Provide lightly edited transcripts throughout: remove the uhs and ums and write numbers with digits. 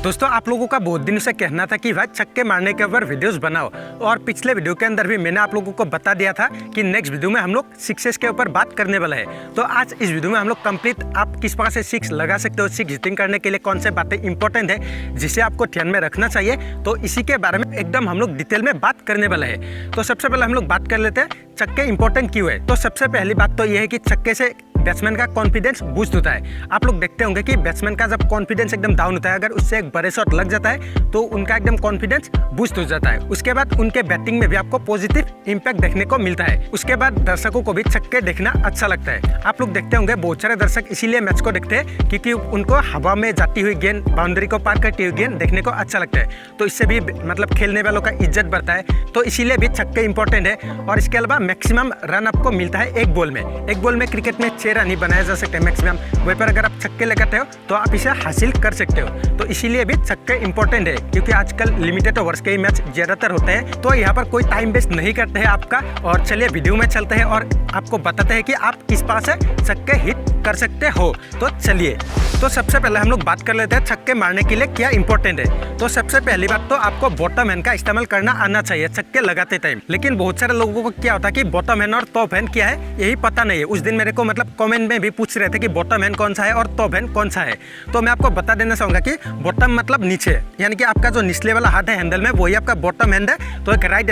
दोस्तों आप लोगों का बहुत दिनों से कहना था कि भाई छक्के मारने के ऊपर वीडियोस बनाओ, और पिछले वीडियो के अंदर भी मैंने आप लोगों को बता दिया था कि नेक्स्ट वीडियो में हम लोग सिक्सेस के ऊपर बात करने वाला है। तो आज इस वीडियो में हम लोग कंप्लीट आप किस प्रकार से सिक्स लगा सकते हो, सिक्स हिटिंग करने के लिए कौन से बातें इंपॉर्टेंट है जिसे आपको ध्यान में रखना चाहिए, तो इसी के बारे में एकदम हम लोग डिटेल में बात करने वाला है। तो सबसे पहले हम लोग बात कर लेते हैं छक्के इंपॉर्टेंट क्यों है। तो सबसे पहली बात तो यह है कि छक्के से बैट्समैन का कॉन्फिडेंस बूस्ट होता है। आप लोग देखते होंगे कि बैट्समैन का जब कॉन्फिडेंस एकदम डाउन होता है, अगर उससे एक बड़े शॉट लग जाता है तो उनका एकदम कॉन्फिडेंस बूस्ट हो जाता है। उसके बाद उनके बैटिंग में भी आपको पॉजिटिव इंपैक्ट देखने को मिलता है। उसके बाद दर्शकों को भी छक्के देखना अच्छा लगता है। आप लोग देखते होंगे बहुत सारे दर्शक इसीलिए मैच को देखते हैं क्योंकि उनको हवा में जाती हुई गेंद, बाउंड्री को पार करती हुई गेंद देखने को अच्छा लगता है। तो इससे भी मतलब खेलने वालों का इज्जत बढ़ता है। तो इसीलिए भी छक्के इंपॉर्टेंट है। और इसके अलावा मैक्सिमम रन आपको मिलता है एक बॉल में। एक बॉल में क्रिकेट में 6 रन ही बनाया जा सकता है मैक्सिमम। वहीं पर अगर आप छक्के लगाते हो तो आप इसे हासिल कर सकते हो। तो इसीलिए भी छक्के इंपॉर्टेंट है क्योंकि आजकल लिमिटेड ओवर्स के मैच ज्यादातर होते हैं। तो यहाँ पर कोई टाइम वेस्ट नहीं करते हैं आपका। और चलिए वीडियो में चलते हैं और आपको बताते हैं कि आप किस पास से छक्के हिट कर सकते हो। तो चलिए, तो सबसे पहले हम लोग बात कर लेते हैं छक्के मारने के लिए क्या इंपॉर्टेंट है। तो सबसे पहली बात तो आपको बॉटम हैंड का इस्तेमाल करना आना चाहिए छक्के लगाते टाइम। लेकिन बहुत सारे लोगों को क्या होता है कि बॉटम हैंड और टॉप हैंड क्या है यही पता नहीं है। उस दिन मेरे को मतलब कमेंट में भी पूछ रहे थे कि बॉटम हैंड कौन सा है और टॉप हैंड कौन सा है। तो मैं आपको बता देना चाहूंगा कि बॉटम मतलब नीचे, यानी कि आपका जो निचले वाला हाथ है हैंडल में वही आपका बॉटम हैंड है। तो एक राइट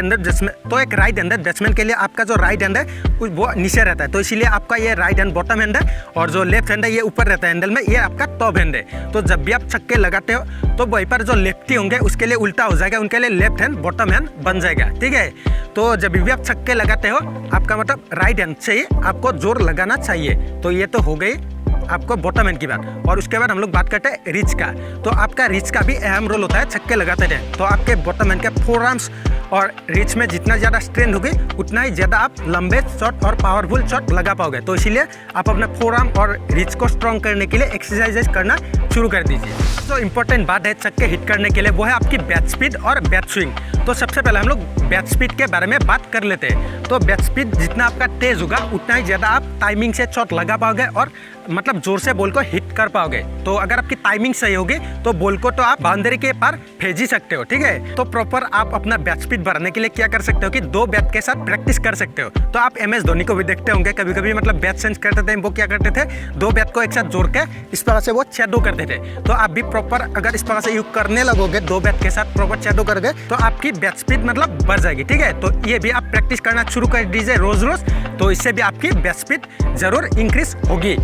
हैंडेड बैट्समैन के लिए आपका जो राइट हैंड है वो नीचे रहता है। तो इसीलिए आपका ये राइट हैंड बॉटम हैंड है और जो लेफ्ट हैंड है ये ऊपर रहता है हैंडल में, ये आपका टॉप हैंड है। तो जब भी आप छक्के लगाते हो तो वहीं पर जो लेफ्टी होंगे उसके लिए उल्टा हो जाएगा, उनके लिए लेफ्ट हैंड बॉटम हैंड बन जाएगा। ठीक है, तो जब भी आप छक्के लगाते हो आपका मतलब राइट हैंड से ही आपको जोर लगाना चाहिए। तो ये तो हो गई आपको बॉटम हैंड की बात। और उसके बाद हम लोग बात करते हैं रिच का। तो आपका रिच का भी अहम रोल होता है छक्के लगाते हैं। तो आपके बॉटम हैंड के फोर आर्म्स और रिच में जितना ज़्यादा स्ट्रेंथ होगी उतना ही ज़्यादा आप लंबे शॉट और पावरफुल शॉट लगा पाओगे। तो इसीलिए आप अपने फोर आर्म और रिच को स्ट्रॉन्ग करने के लिए एक्सरसाइजेस करना शुरू कर दीजिए। जो इंपॉर्टेंट बात है छक्के हिट करने के लिए वो है आपकी बैट स्पीड और बैट स्विंग। तो सबसे पहले हम लोग बैट स्पीड के बारे में बात कर लेते हैं। तो बैट स्पीड जितना आपका तेज होगा उतना ही ज़्यादा आप टाइमिंग से शॉट लगा पाओगे और मतलब जोर से बॉल को हिट कर पाओगे। तो अगर आपकी टाइमिंग सही होगी तो बॉल को तो आप बाउंड्री के पार भेज ही सकते हो। ठीक है, तो प्रॉपर आप अपना बैट स्पीड बढ़ाने के लिए क्या कर सकते हो कि 2 बैट के साथ प्रैक्टिस कर सकते हो। तो आप MS धोनी को भी देखते होंगे, कभी कभी मतलब बैट चेंज करते थे वो क्या करते थे 2 बैट को एक साथ जोड़ के इस तरह से वो शैडो करते थे। तो आप भी प्रॉपर अगर इस तरह से यूज करने लगोगे 2 बैट के साथ प्रॉपर शैडो करोगे तो आपकी बैट स्पीड मतलब बढ़ जाएगी। ठीक है, तो ये भी आप प्रैक्टिस करना शुरू कर दीजिए रोज रोज। तो इससे भी आपकी बैट स्पीड जरूर इंक्रीज होगी।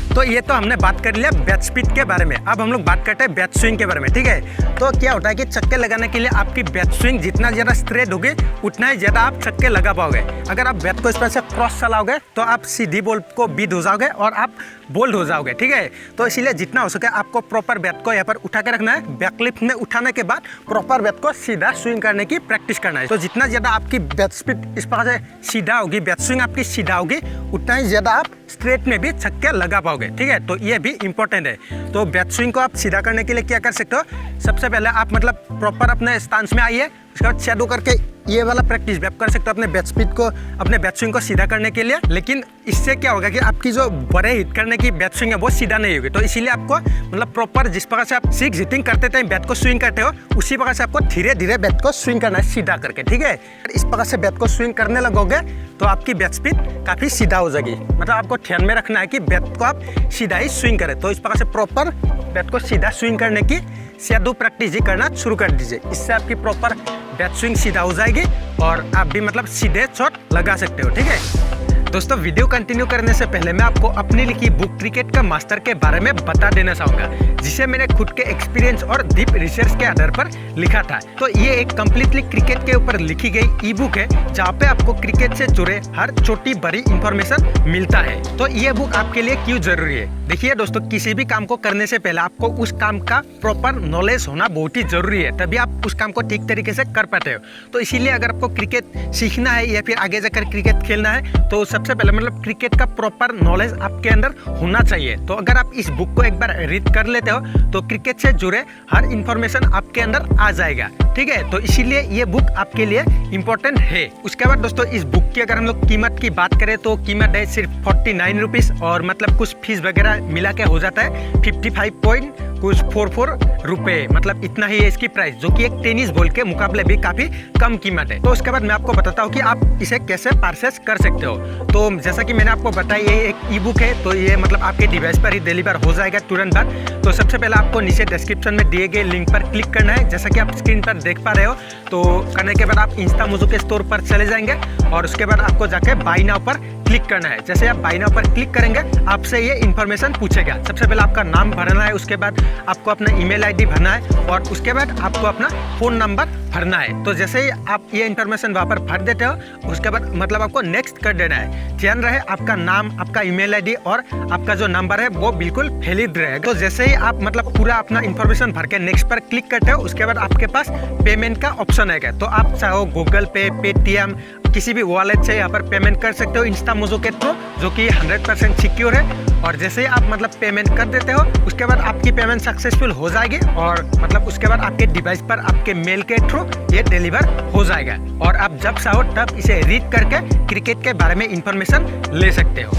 तो ये तो हमने बात कर लिया बैट स्पीड के बारे में। अब हम लोग बात करते हैं बैट स्विंग के बारे में। ठीक है, तो क्या होता है कि छक्के लगाने के लिए आपकी बैट स्विंग जितना ज़्यादा स्ट्रेट होगी उतना ही ज़्यादा आप छक्के लगा पाओगे। अगर आप बैट को इस तरह से क्रॉस चलाओगे तो आप सीधी बॉल को बीट हो जाओगे और आप बोल्ड हो जाओगे। ठीक है, तो इसीलिए जितना हो सके आपको प्रॉपर बैट को यहाँ पर उठा के रखना है। बैकलिफ्ट में उठाने के बाद प्रॉपर बैट को सीधा स्विंग करने की प्रैक्टिस करना है। तो जितना ज़्यादा आपकी बैट स्पीड इस प्रकार से सीधा होगी, बैट स्विंग आपकी सीधा होगी, उतना ही ज़्यादा आप स्ट्रेट में भी छक्के लगा पाओगे। ठीक है, तो ये भी इंपॉर्टेंट है। तो बैट स्विंग को आप सीधा करने के लिए क्या कर सकते हो, सबसे पहले आप मतलब प्रॉपर अपने स्टांस में आइए, उसके बाद शैडो करके ये वाला प्रैक्टिस भी आप कर सकते हो अपने बैट स्पीड को, अपने बैट स्विंग को सीधा करने के लिए। लेकिन इससे क्या होगा कि आपकी जो बड़े हिट करने की बैट स्विंग है वो सीधा नहीं होगी। तो इसीलिए आपको मतलब प्रॉपर जिस प्रकार से आप सिक्स हिटिंग करते थे बैट को स्विंग करते हो उसी प्रकार से आपको धीरे धीरे बैट को स्विंग करना है सीधा करके। ठीक है, इस प्रकार से बैट को स्विंग करने लगोगे तो आपकी बैट स्पीड काफ़ी सीधा हो जाएगी। मतलब आपको ध्यान में रखना है कि बैट को आप सीधा ही स्विंग करें। तो इस प्रकार से प्रॉपर बैट को सीधा स्विंग करने की शैडो प्रैक्टिस ही करना शुरू कर दीजिए। इससे आपकी प्रॉपर बैट स्विंग सीधा हो जाएगी और आप भी मतलब सीधे शॉट लगा सकते हो। ठीक है दोस्तों, वीडियो कंटिन्यू करने से पहले मैं आपको अपनी लिखी बुक क्रिकेट का मास्टर के बारे में बता देना चाहूँगा, जिसे मैंने खुद के एक्सपीरियंस और डीप रिसर्च के आधार पर लिखा था। तो ये एक कम्प्लीटली क्रिकेट के ऊपर लिखी गई ई बुक है जहाँ पे आपको क्रिकेट से जुड़े हर छोटी बड़ी इंफॉर्मेशन मिलता है। तो ये बुक आपके लिए क्यों जरूरी है? देखिए दोस्तों, किसी भी काम को करने से पहले आपको उस काम का प्रॉपर नॉलेज होना बहुत ही जरूरी है, तभी आप उस काम को ठीक तरीके से कर पाते हो। तो इसीलिए अगर आपको क्रिकेट सीखना है या फिर आगे जाकर क्रिकेट खेलना है तो सबसे पहले मतलब क्रिकेट का प्रॉपर नॉलेज आपके अंदर होना चाहिए। तो अगर आप इस बुक को एक बार रीड कर लेते हो तो क्रिकेट से जुड़े हर इंफॉर्मेशन आपके अंदर आ जाएगा। ठीक है, तो इसीलिए ये बुक आपके लिए इम्पोर्टेंट है। उसके बाद दोस्तों, इस बुक की अगर हम लोग कीमत की बात करें तो कीमत है सिर्फ 49 रुपीज़ और मतलब कुछ फीस वगैरह मिला के हो जाता है 55 कुछ 4 रुपये, मतलब इतना ही है इसकी प्राइस, जो कि एक टेनिस बॉल के मुकाबले भी काफ़ी कम कीमत है। तो उसके बाद मैं आपको बताता हूँ कि आप इसे कैसे परचेस कर सकते हो। तो जैसा कि मैंने आपको बताया, ये एक ई बुक है, तो ये मतलब आपके डिवाइस पर ही डिलीवर हो जाएगा तुरंत बाद। तो सबसे पहले आपको नीचे डिस्क्रिप्शन में दिए गए लिंक पर क्लिक करना है, जैसा कि आप स्क्रीन पर देख पा रहे हो। तो करने के बाद आप इंस्टामोजो के स्टोर पर चले जाएंगे और उसके बाद आपको जाके बाय नाउ पर क्लिक करना है। जैसे आप बाय नाउ पर क्लिक करेंगे, आपसे ये इन्फॉर्मेशन पूछेगा। सबसे पहले आपका नाम भरना है, उसके बाद आपको अपना ईमेल आईडी भरना है और उसके बाद आपको अपना फ़ोन नंबर भरना है। तो जैसे ही आप ये इन्फॉर्मेशन वहाँ पर भर देते हो, उसके बाद मतलब आपको नेक्स्ट कर देना है। ध्यान रहे आपका नाम, आपका ईमेल आईडी और आपका जो नंबर है वो बिल्कुल वैलिड रहेगा। तो जैसे ही आप मतलब पूरा अपना इन्फॉर्मेशन भर के नेक्स्ट पर क्लिक करते हो, उसके बाद आपके पास पेमेंट का ऑप्शन आएगा। तो आप चाहो गूगल पे, पेटीएम, किसी भी वॉलेट से यहाँ पर पेमेंट कर सकते हो इंस्टामोजो के थ्रू, जो कि 100% सिक्योर है। और जैसे ही आप मतलब पेमेंट कर देते हो, उसके बाद आपकी पेमेंट सक्सेसफुल हो जाएगी और मतलब उसके बाद आपके डिवाइस पर आपके मेल के थ्रू ये डिलीवर हो जाएगा और आप जब चाहो तब इसे रीड करके क्रिकेट के बारे में इंफॉर्मेशन ले सकते हो।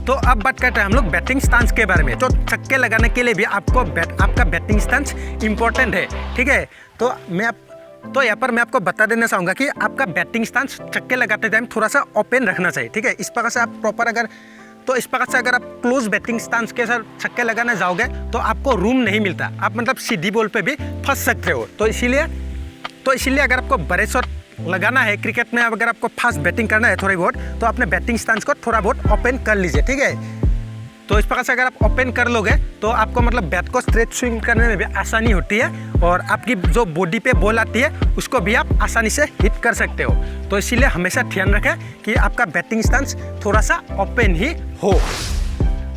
तो अब बात करते हैं हम लोग बैटिंग स्टांस के बारे में। तो छक्के लगाने के लिए भी आपका बैटिंग स्टांस इम्पोर्टेंट है, ठीक है। तो यहाँ पर मैं आपको बता देना चाहूँगा कि आपका बैटिंग स्टांस छक्के लगाते टाइम थोड़ा सा ओपन रखना चाहिए, ठीक है। इस प्रकार से आप प्रॉपर इस प्रकार से अगर आप क्लोज बैटिंग स्टांस के साथ छक्के लगाने जाओगे तो आपको रूम नहीं मिलता, आप मतलब सीधी बॉल पे भी फंस सकते हो। तो इसीलिए अगर आपको बड़े शॉट लगाना है क्रिकेट में, अगर आपको फास्ट बैटिंग करना है थोड़ी बहुत, तो अपने बैटिंग स्टांस को थोड़ा बहुत ओपन कर लीजिए, ठीक है। तो इस प्रकार से अगर आप ओपन कर लोगे तो आपको मतलब बैट को स्ट्रेट स्विंग करने में भी आसानी होती है और आपकी जो बॉडी पे बॉल आती है उसको भी आप आसानी से हिट कर सकते हो। तो इसीलिए हमेशा ध्यान रखें कि आपका बैटिंग स्टांस थोड़ा सा ओपन ही हो।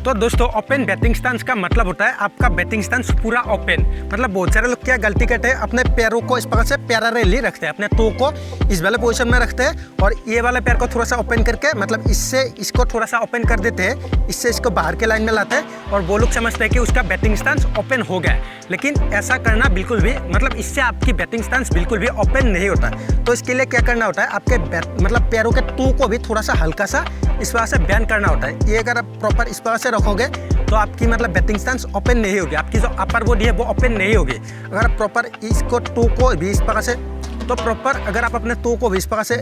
तो दोस्तों, ओपन बैटिंग स्टांस का मतलब होता है आपका बैटिंग स्टांस पूरा ओपन। मतलब बहुत सारे लोग क्या गलती करते हैं, अपने पैरों को इस प्रकार से पैरेलली रखते हैं, अपने टो को इस वाले पोजीशन में रखते हैं और ये वाले पैर को थोड़ा सा ओपन करके मतलब इससे इसको थोड़ा सा ओपन कर देते हैं, इससे इसको बाहर के लाइन में लाते हैं और वो लोग समझते हैं कि उसका बैटिंग स्टांस ओपन हो गया है। लेकिन ऐसा करना बिल्कुल भी मतलब इससे आपकी बैटिंग स्टांस बिल्कुल भी ओपन नहीं होता। तो इसके लिए क्या करना होता है, आपके मतलब पैरों के टो को भी थोड़ा सा हल्का सा इस प्रकार से बैन करना होता है। ये अगर आप प्रॉपर इस प्रकार से रखोगे तो आपकी मतलब बैटिंग स्टांस ओपन नहीं होगी, आपकी जो अपर बॉडी है वो ओपन नहीं होगी। अगर आप प्रॉपर इसको टो को भी इस प्रकार से, तो प्रॉपर अगर आप अपने टो को भी इस प्रकार से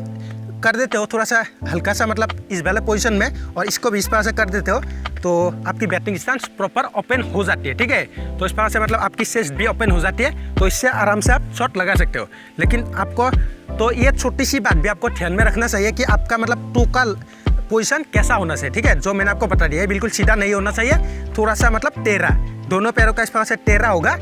कर देते हो, थोड़ा सा हल्का सा मतलब इस वाले पोजीशन में, और इसको भी इस प्रकार से कर देते हो, तो आपकी बैटिंग स्टांस प्रॉपर ओपन हो जाती है, ठीक है। तो इस प्रकार से मतलब आपकी चेस्ट भी ओपन हो जाती है, तो इससे आराम से आप शॉट लगा सकते हो। लेकिन आपको तो ये छोटी सी बात भी आपको ध्यान में रखना चाहिए कि आपका मतलब टो का पोजीशन कैसा होना चाहिए, ठीक है। जो मैंने आपको बता दिया है, बिल्कुल सीधा नहीं होना चाहिए, थोड़ा सा मतलब टेढ़ा, दोनों पैरों का इस प्रकार से टेढ़ा होगा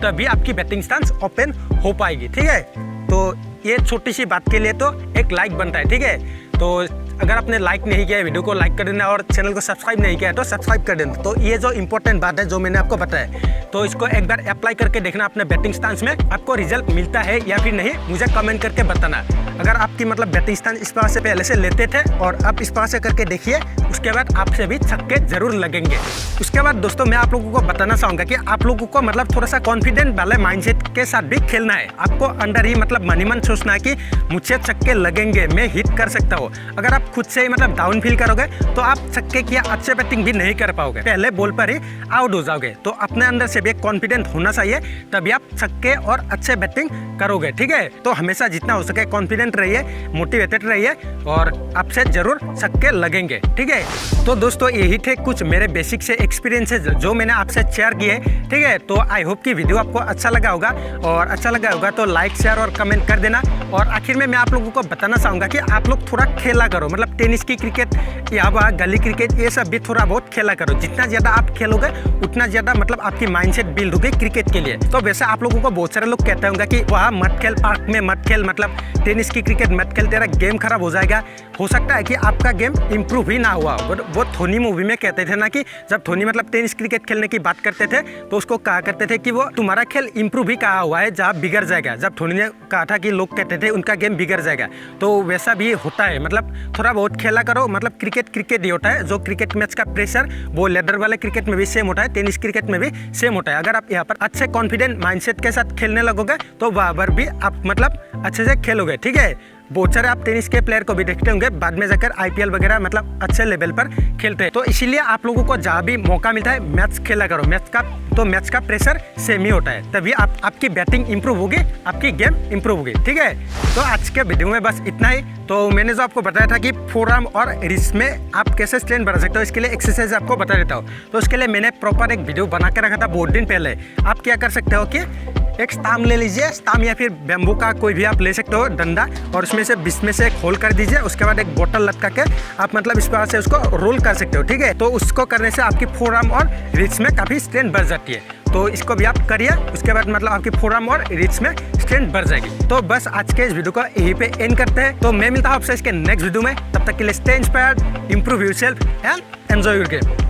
तभी आपकी बैटिंग स्टांस ओपन हो पाएगी, ठीक है। तो ये छोटी सी बात के लिए तो एक लाइक बनता है, ठीक है। तो अगर आपने लाइक नहीं किया है, वीडियो को लाइक कर देना और चैनल को सब्सक्राइब नहीं किया है तो सब्सक्राइब कर देना। तो ये जो इंपॉर्टेंट बात है जो मैंने आपको बताया, तो इसको एक बार अप्लाई करके देखना अपने बैटिंग स्टांस में, आपको रिजल्ट मिलता है या फिर नहीं, मुझे कमेंट करके बताना। अगर आपकी मतलब बैटिंग स्टांस इस प्रकार से पहले से लेते थे और आप इस प्रकार से करके देखिए, उसके बाद आपसे भी छक्के जरूर लगेंगे। उसके बाद दोस्तों, मैं आप लोगों को बताना चाहूँगा कि आप लोगों को मतलब थोड़ा सा कॉन्फिडेंट वाले माइंडसेट के साथ भी खेलना है। आपको अंदर ही मतलब मन ही मन सोचना है कि मुझे छक्के लगेंगे, मैं हिट कर सकता हूँ। अगर आप खुद से ही मतलब डाउन फील करोगे तो आप छक्के की अच्छे बैटिंग भी नहीं कर पाओगे, पहले बॉल पर ही आउट हो जाओगे। तो अपने अंदर से भी एक कॉन्फिडेंट होना चाहिए, तभी आप छक्के और अच्छे बैटिंग करोगे, ठीक है। तो हमेशा जितना हो सके कॉन्फिडेंट रहिए, मोटिवेटेड रहिए और आपसे जरूर छक्के लगेंगे, ठीक है। तो दोस्तों, यही थे कुछ मेरे बेसिक से एक्सपीरियंसेस जो मैंने आपसे शेयर किए, ठीक है। तो आई होप कि वीडियो आपको अच्छा लगा होगा, और अच्छा लगा होगा तो लाइक, शेयर और कमेंट कर देना। और आखिर में मैं आप लोगों को बताना चाहूँगा कि आप लोग थोड़ा खेला करो, मतलब टेनिस की क्रिकेट या गली क्रिकेट, ये सब भी थोड़ा बहुत खेला करो। जितना ज़्यादा आप खेलोगे उतना ज़्यादा मतलब आपकी माइंडसेट बिल्ड होगी क्रिकेट के लिए। तो वैसे आप लोगों को बहुत सारे लोग कहते होंगे कि वहाँ मत खेल, पार्क में मत खेल, मतलब टेनिस की क्रिकेट मत खेल, तेरा गेम खराब हो जाएगा। हो सकता है कि आपका गेम इंप्रूव ही ना हुआ। वो धोनी मूवी में कहते थे ना कि जब धोनी मतलब टेनिस क्रिकेट खेलने की बात करते थे तो उसको कहा करते थे कि वो तुम्हारा खेल इंप्रूव ही कहा हुआ है, जहाँ बिगड़ जाएगा। जब धोनी ने कहा था कि लोग कहते थे उनका गेम बिगड़ जाएगा, तो वैसा भी होता है। मतलब थोड़ा बहुत खेला करो, मतलब क्रिकेट ही होता है। जो क्रिकेट मैच का प्रेशर वो लेदर वाले क्रिकेट में भी सेम होता है, टेनिस क्रिकेट में भी सेम होता है। अगर आप यहाँ पर अच्छे कॉन्फिडेंट माइंडसेट के साथ खेलने लगोगे तो वहाँ पर भी आप मतलब अच्छे से खेलोगे, ठीक है। बहुत सारे आप टेनिस के प्लेयर को भी देखते होंगे बाद में जाकर IPL वगैरह मतलब अच्छे लेवल पर खेलते हैं। तो इसीलिए आप लोगों को जहाँ भी मौका मिलता है मैच खेला करो, मैच का तो मैच का प्रेशर सेम ही होता है, तभी आपकी बैटिंग इंप्रूव होगी, आपकी गेम इंप्रूव होगी। ठीक है, तो आज के वीडियो में बस इतना ही। तो मैंने जो आपको बताया था कि फोरआर्म और रिस्ट में आप कैसे स्ट्रेंथ बढ़ा सकते हो, इसके लिए एक्सरसाइज आपको बता देता हूँ। तो उसके लिए मैंने प्रॉपर एक वीडियो बना के रखा था बहुत दिन पहले। आप क्या कर सकते हो कि एक स्टाम ले लीजिए, स्टाम या फिर बैम्बू का कोई भी आप ले सकते हो डंडा, और उसमें से बीच में से एक होल कर दीजिए। उसके बाद एक बोतल लटका के आप मतलब इस तरह से उसको रोल कर सकते हो। ठीक है, तो उसको करने से आपकी फोरआर्म और रिस्ट में काफ़ी स्ट्रेंथ बढ़ जाती है। तो इसको भी आप करिए, उसके बाद मतलब आपकी फोरआर्म और रिस्ट में स्ट्रेंथ बढ़ जाएगी। तो बस आज के इस वीडियो को यहीं पे एंड करते हैं। तो मैं मिलता हूँ आपसे इसके नेक्स्ट वीडियो में, तब तक के लिए stay inspired, improve yourself and enjoy your game.